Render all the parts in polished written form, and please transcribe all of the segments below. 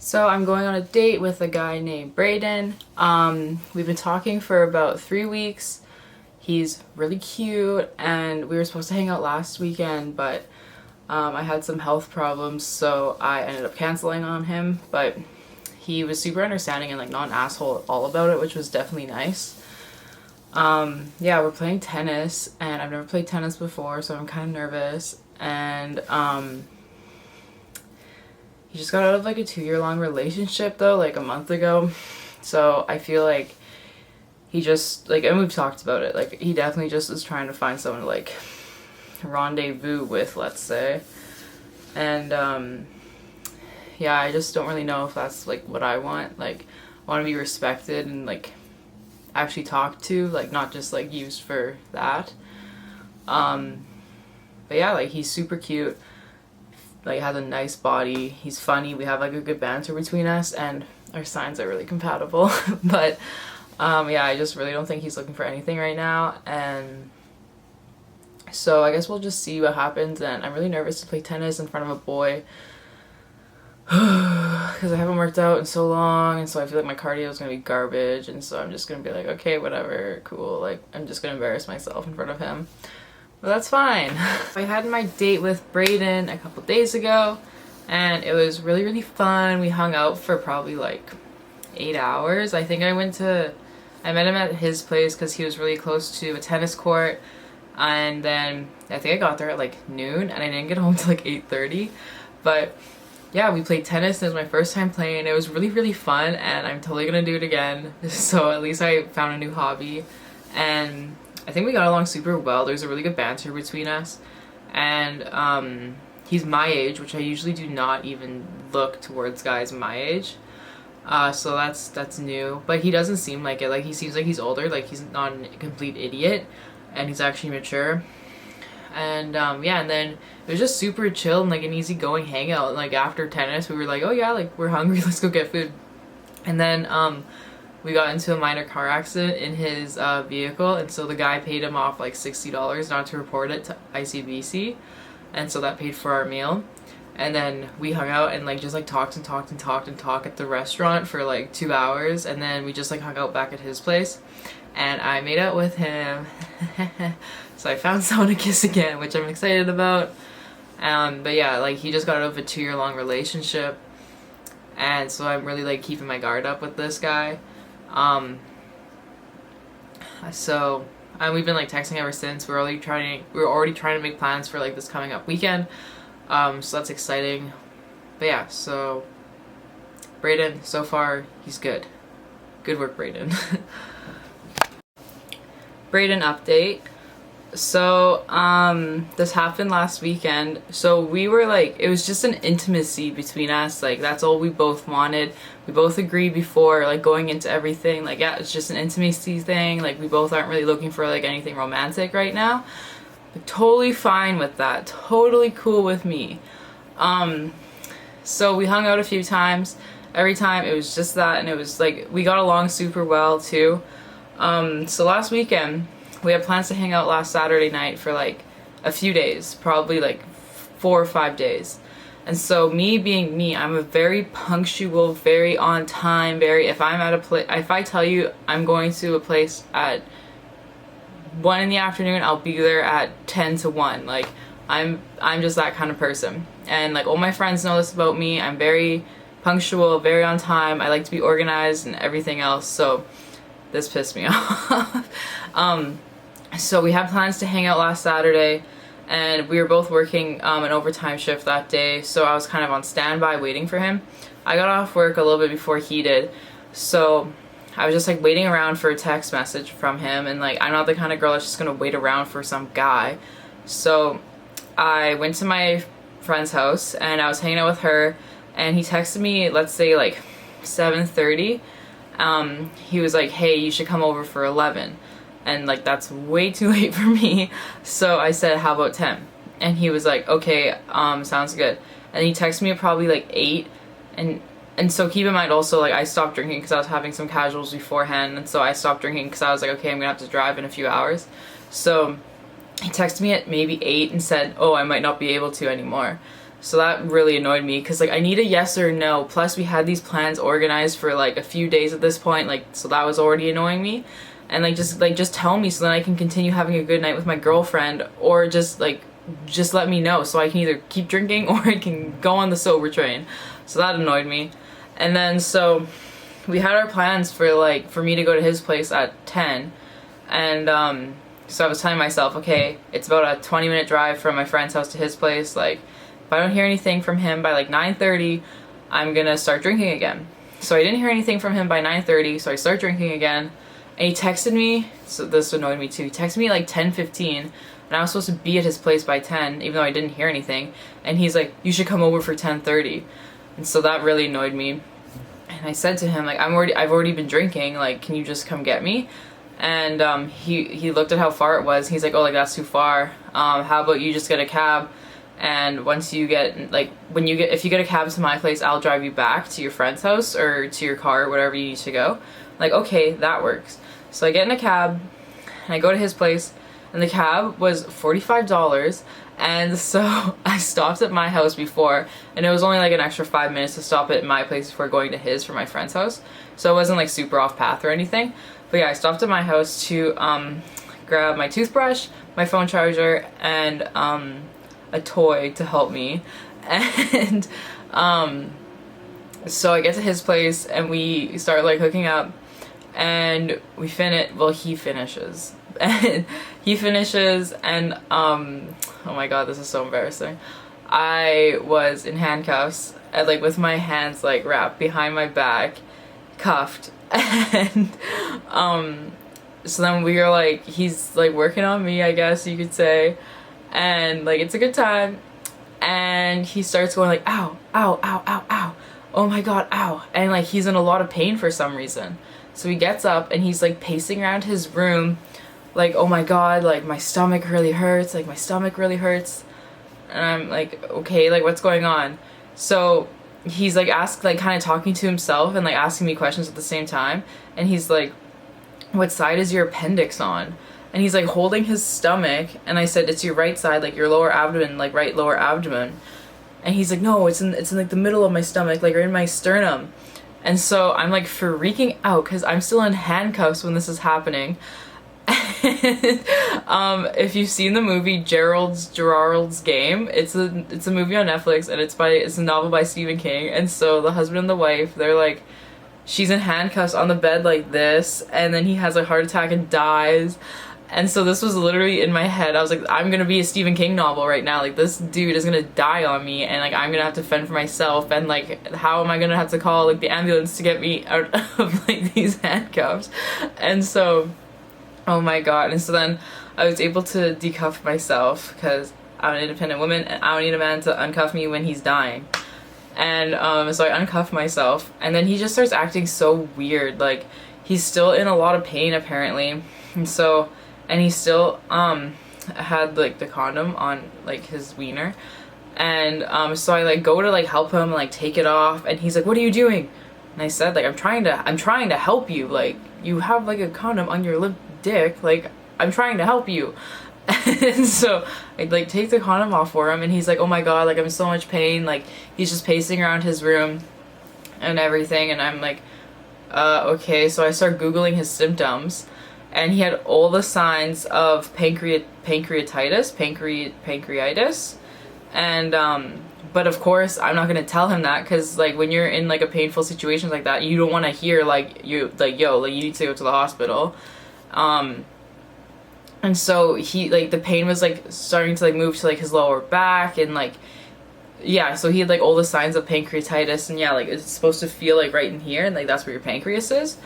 So I'm going on a date with a guy named Braeden. We've been talking for about 3 weeks. He's really cute and we were supposed to hang out last weekend, but I had some health problems, so I ended up canceling on him. But he was super understanding and like not an asshole at all about it, which was definitely nice. Yeah, we're playing tennis and I've never played tennis before, so I'm kind of nervous. And he just got out of like a 2-year-long relationship though, like a month ago. So I feel like he just like, and we've talked about it, like he definitely just is trying to find someone to like rendezvous with, let's say. And yeah, I just don't really know if that's like what I want. Like I want to be respected and like actually talked to, like not just like used for that. But yeah, like he's super cute, like has a nice body, he's funny, we have like a good banter between us, and our signs are really compatible. But yeah, I just really don't think he's looking for anything right now, and so I guess we'll just see what happens. And I'm really nervous to play tennis in front of a boy because I haven't worked out in so long, and so I feel like my cardio is gonna be garbage, and so I'm just gonna be like, okay, whatever, cool, like I'm just gonna embarrass myself in front of him. But that's fine. I had my date with Braeden a couple days ago and it was really, really fun. We hung out for probably like 8 hours. I think I met him at his place because he was really close to a tennis court, and then I think I got there at like noon and I didn't get home till like 8:30. But yeah, we played tennis and it was my first time playing. It was really, really fun and I'm totally gonna do it again. So at least I found a new hobby, and I think we got along super well. There's a really good banter between us, and he's my age, which I usually do not even look towards guys my age. So that's new, but he doesn't seem like it. Like he seems like he's older, like he's not a complete idiot, and he's actually mature. And yeah, and then it was just super chill and like an easygoing hangout. And, like after tennis, we were like, oh yeah, like we're hungry, let's go get food. And then we got into a minor car accident in his vehicle, and so the guy paid him off like $60 not to report it to ICBC, and so that paid for our meal. And then we hung out and like just like talked at the restaurant for like 2 hours, and then we just like hung out back at his place, and I made out with him. So I found someone to kiss again, which I'm excited about. But yeah, like he just got out of a 2-year-long relationship, and so I'm really like keeping my guard up with this guy. So we've been like texting ever since. We're already trying to make plans for like this coming up weekend. So that's exciting. But yeah, so Braeden, so far he's good. Good work, Braeden. Braeden update. So this happened last weekend. So we were like, it was just an intimacy between us, like that's all we both wanted. We both agreed before like going into everything, like yeah, it's just an intimacy thing, like we both aren't really looking for like anything romantic right now. Like, totally fine with that, totally cool with me. So we hung out a few times. Every time it was just that, and it was like we got along super well too. So last weekend we had plans to hang out last Saturday night for like a few days, probably like 4 or 5 days. And so me being me, I'm a very punctual, very on time, very, if I'm at a place, if I tell you I'm going to a place at 1 in the afternoon, I'll be there at 10 to 1. Like I'm just that kind of person. And like all my friends know this about me. I'm very punctual, very on time. I like to be organized and everything else. So this pissed me off. So we had plans to hang out last Saturday, and we were both working an overtime shift that day, so I was kind of on standby waiting for him. I got off work a little bit before he did, so I was just like waiting around for a text message from him, and like I'm not the kind of girl that's just gonna wait around for some guy. So I went to my friend's house and I was hanging out with her, and he texted me, let's say like 7:30. He was like, hey, you should come over for 11. And like that's way too late for me, so I said, how about 10? And he was like, okay, sounds good. And he texted me at probably like 8, and so keep in mind also, like I stopped drinking because I was having some casuals beforehand, and so I stopped drinking because I was like, okay, I'm gonna have to drive in a few hours. So he texted me at maybe 8 and said, oh, I might not be able to anymore. So that really annoyed me because like I need a yes or no. Plus we had these plans organized for like a few days at this point, like so that was already annoying me. And just tell me so then I can continue having a good night with my girlfriend, or just let me know so I can either keep drinking or I can go on the sober train. So that annoyed me. And then so we had our plans for me to go to his place at 10, and so I was telling myself, okay, it's about a 20-minute drive from my friend's house to his place, like if I don't hear anything from him by like 9:30, I'm gonna start drinking again. So I didn't hear anything from him by 9:30, so I start drinking again, and he texted me, so this annoyed me too, he texted me like 10:15, and I was supposed to be at his place by 10, even though I didn't hear anything, and he's like, you should come over for 10:30, and so that really annoyed me. And I said to him, like, I've already been drinking, like, can you just come get me? And he looked at how far it was, he's like, oh, like, that's too far, how about you just get a cab, and once you get, like, if you get a cab to my place, I'll drive you back to your friend's house, or to your car, wherever you need to go. Like, okay, that works. So I get in a cab, and I go to his place, and the cab was $45, and so I stopped at my house before, and it was only like an extra 5 minutes to stop at my place before going to his for my friend's house, so it wasn't like super off path or anything. But yeah, I stopped at my house to grab my toothbrush, my phone charger, and a toy to help me. And so I get to his place and we start like hooking up, and he finishes. And he finishes, and oh my god, this is so embarrassing. I was in handcuffs, and like with my hands like wrapped behind my back, cuffed. And so then we are like, he's like working on me, I guess you could say, and like it's a good time, and he starts going like, ow, ow, ow, ow, ow, oh my god, ow, and like he's in a lot of pain for some reason. So he gets up and he's like pacing around his room like, oh my god, like my stomach really hurts, like my stomach really hurts. And I'm like, okay, like what's going on? So he's like kind of talking to himself and like asking me questions at the same time, and he's like, what side is your appendix on? And he's like holding his stomach, and I said, it's your right side, like your lower abdomen, like right lower abdomen. And he's like, no, it's in like the middle of my stomach, like or in my sternum. And so I'm like freaking out because I'm still in handcuffs when this is happening. If you've seen the movie Gerald's Game, it's a movie on Netflix, and it's a novel by Stephen King. And so the husband and the wife, they're like, she's in handcuffs on the bed like this, and then he has a heart attack and dies. And so this was literally in my head. I was like, I'm gonna be a Stephen King novel right now. Like this dude is gonna die on me, and like I'm gonna have to fend for myself, and like how am I gonna have to call like the ambulance to get me out of like these handcuffs? And so, oh my god. And so then I was able to decuff myself because I'm an independent woman and I don't need a man to uncuff me when he's dying. And so I uncuff myself, and then he just starts acting so weird. Like he's still in a lot of pain apparently, and he still had like the condom on like his wiener, and so I like go to like help him like take it off, and he's like, what are you doing? And I said, like, I'm trying to help you, like you have like a condom on your lip dick, like I'm trying to help you. And so I like take the condom off for him, and he's like, oh my god, like I'm in so much pain, like he's just pacing around his room and everything. And I'm like, okay. So I start googling his symptoms, and he had all the signs of pancreatitis, and but of course I'm not gonna tell him that, because like when you're in like a painful situation like that, you don't want to hear like yo, like you need to go to the hospital. And so he like the pain was like starting to like move to like his lower back, and like yeah, so he had like all the signs of pancreatitis, and yeah, like it's supposed to feel like right in here, and like that's where your pancreas is.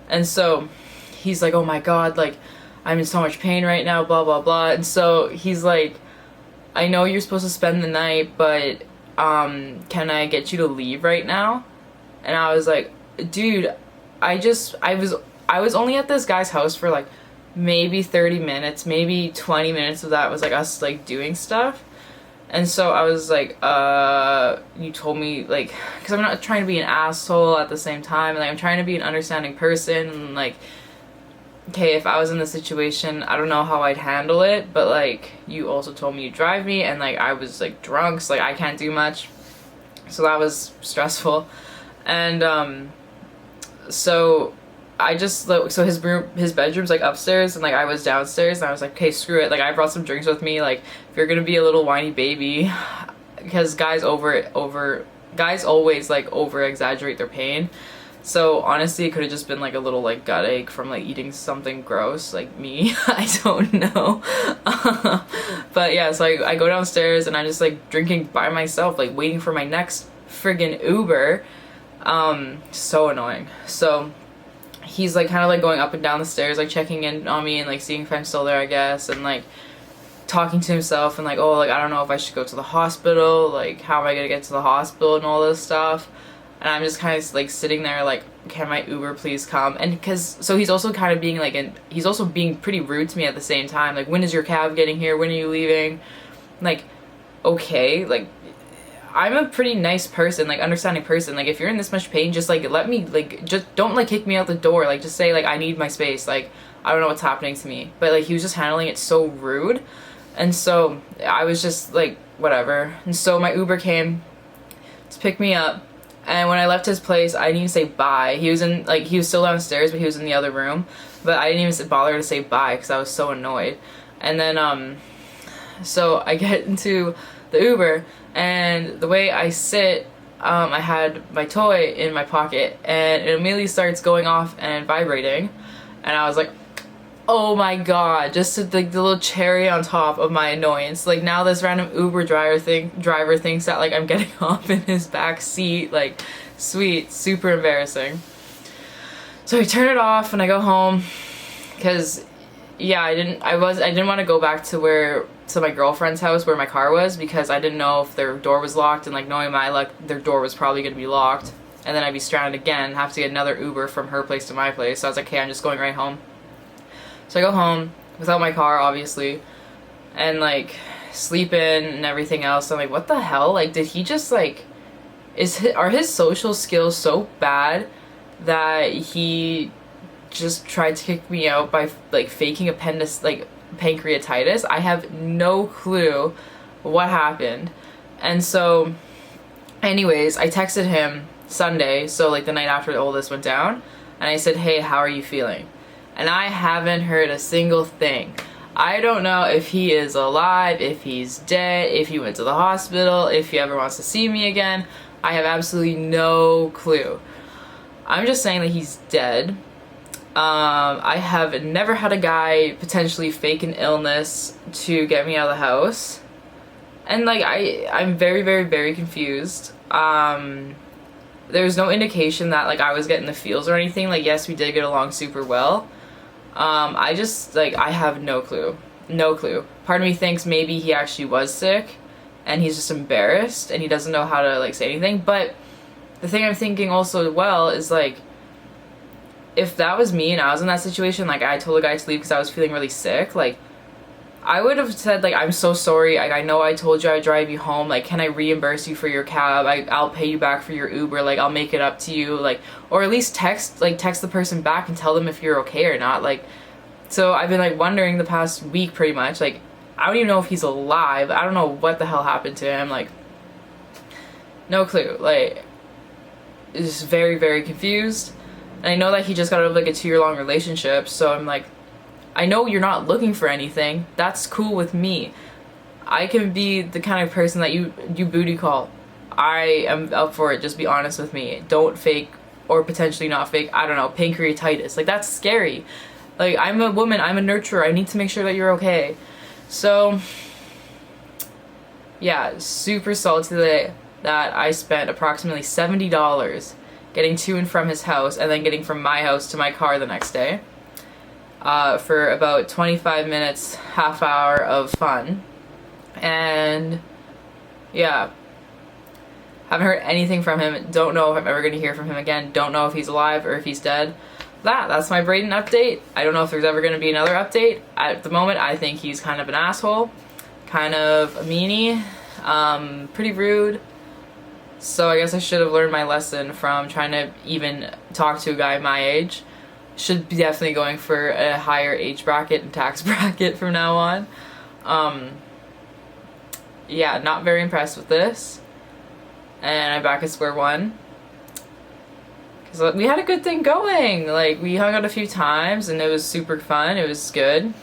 And so he's like, oh my god, like I'm in so much pain right now, blah blah blah. And so he's like, I know you're supposed to spend the night, but can I get you to leave right now? And I was like, dude, I was only at this guy's house for like maybe 30 minutes, maybe 20 minutes of that was like us like doing stuff. And so I was like, you told me, like, because I'm not trying to be an asshole at the same time, like I'm trying to be an understanding person, and like okay, if I was in the situation, I don't know how I'd handle it, but like you also told me you'd drive me, and like I was like drunk, so like I can't do much, so that was stressful. And so I just, so his bedroom's like upstairs, and like I was downstairs, and I was like, okay, screw it, like I brought some drinks with me, like if you're gonna be a little whiny baby, because guys always like over exaggerate their pain. So honestly, it could have just been like a little like gut ache from like eating something gross, like me. I don't know. But yeah, so I go downstairs and I'm just like drinking by myself, like waiting for my next friggin' Uber. So annoying. So he's like kind of like going up and down the stairs, like checking in on me and like seeing if I'm still there, I guess, and like talking to himself and like, oh, like I don't know if I should go to the hospital, like how am I gonna get to the hospital and all this stuff. And I'm just kind of like sitting there like, can my Uber please come? And so he's also kind of being like, he's also being pretty rude to me at the same time, like, when is your cab getting here, when are you leaving? Like, okay, like I'm a pretty nice person, like understanding person, like if you're in this much pain, just like let me, like just don't like kick me out the door, like just say like I need my space, like I don't know what's happening to me. But like he was just handling it so rude, and so I was just like whatever. And so my Uber came to pick me up, and when I left his place, I didn't even say bye. He was still downstairs, but he was in the other room, but I didn't even bother to say bye because I was so annoyed. And then so I get into the Uber, and the way I sit, I had my toy in my pocket, and it immediately starts going off and vibrating, and I was like, oh my god, just like the little cherry on top of my annoyance. Like now this random Uber driver thinks that like I'm getting off in his back seat, like sweet, super embarrassing. So I turn it off and I go home, because yeah, I didn't want to go back to my girlfriend's house where my car was, because I didn't know if their door was locked, and like knowing my luck, their door was probably going to be locked, and then I'd be stranded again, have to get another Uber from her place to my place. So I was like, okay, I'm just going right home. So I go home without my car, obviously, and like sleep in and everything else. I'm like, what the hell? Like, did he just like, are his social skills so bad that he just tried to kick me out by like faking pancreatitis? I have no clue what happened. And so anyways, I texted him Sunday, so like the night after all this went down, and I said, hey, how are you feeling? And I haven't heard a single thing. I don't know if he is alive, if he's dead, if he went to the hospital, if he ever wants to see me again. I have absolutely no clue. I'm just saying that he's dead. I have never had a guy potentially fake an illness to get me out of the house. And like I'm very, very, very confused. There's no indication that like I was getting the feels or anything. Like, yes, we did get along super well. I just like, I have no clue. No clue. Part of me thinks maybe he actually was sick and he's just embarrassed and he doesn't know how to like say anything. But the thing I'm thinking also well is like, if that was me and I was in that situation, like I told the guy to leave because I was feeling really sick, like I would have said like, I'm so sorry, like I know I told you I'd drive you home, like can I reimburse you for your cab, I'll pay you back for your Uber, like I'll make it up to you, like, or at least text the person back and tell them if you're okay or not. Like, so I've been like wondering the past week pretty much, like I don't even know if he's alive, I don't know what the hell happened to him, like no clue, like just very, very confused. And I know that he just got out of like a 2-year-long relationship, so I'm like, I know you're not looking for anything. That's cool with me. I can be the kind of person that you booty call. I am up for it. Just be honest with me. Don't fake, or potentially not fake, I don't know, pancreatitis. Like, that's scary. Like, I'm a woman. I'm a nurturer. I need to make sure that you're okay. So, yeah, super salty that I spent approximately $70 getting to and from his house, and then getting from my house to my car the next day. For about 25 minutes, half hour of fun. And yeah, haven't heard anything from him. Don't know if I'm ever going to hear from him again. Don't know if he's alive or if he's dead. That's my Braeden update. I don't know if there's ever going to be another update. At the moment, I think he's kind of an asshole, kind of a meanie, pretty rude. So I guess I should have learned my lesson from trying to even talk to a guy my age. should be definitely going for a higher age bracket and tax bracket from now on. Yeah, not very impressed with this. And I'm back at square one. Because we had a good thing going. Like, we hung out a few times and it was super fun. It was good.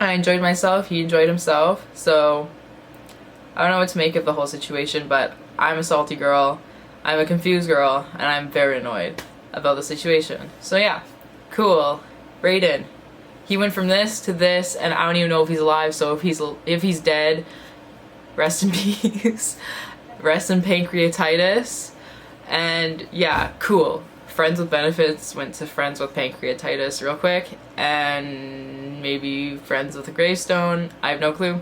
I enjoyed myself. He enjoyed himself. So, I don't know what to make of the whole situation, but I'm a salty girl. I'm a confused girl. And I'm very annoyed about the situation. So yeah, cool. Braeden. He went from this to this, and I don't even know if he's alive, so if he's dead, rest in peace. Rest in pancreatitis. And yeah, cool. Friends with benefits went to friends with pancreatitis real quick, and maybe friends with a gravestone. I have no clue.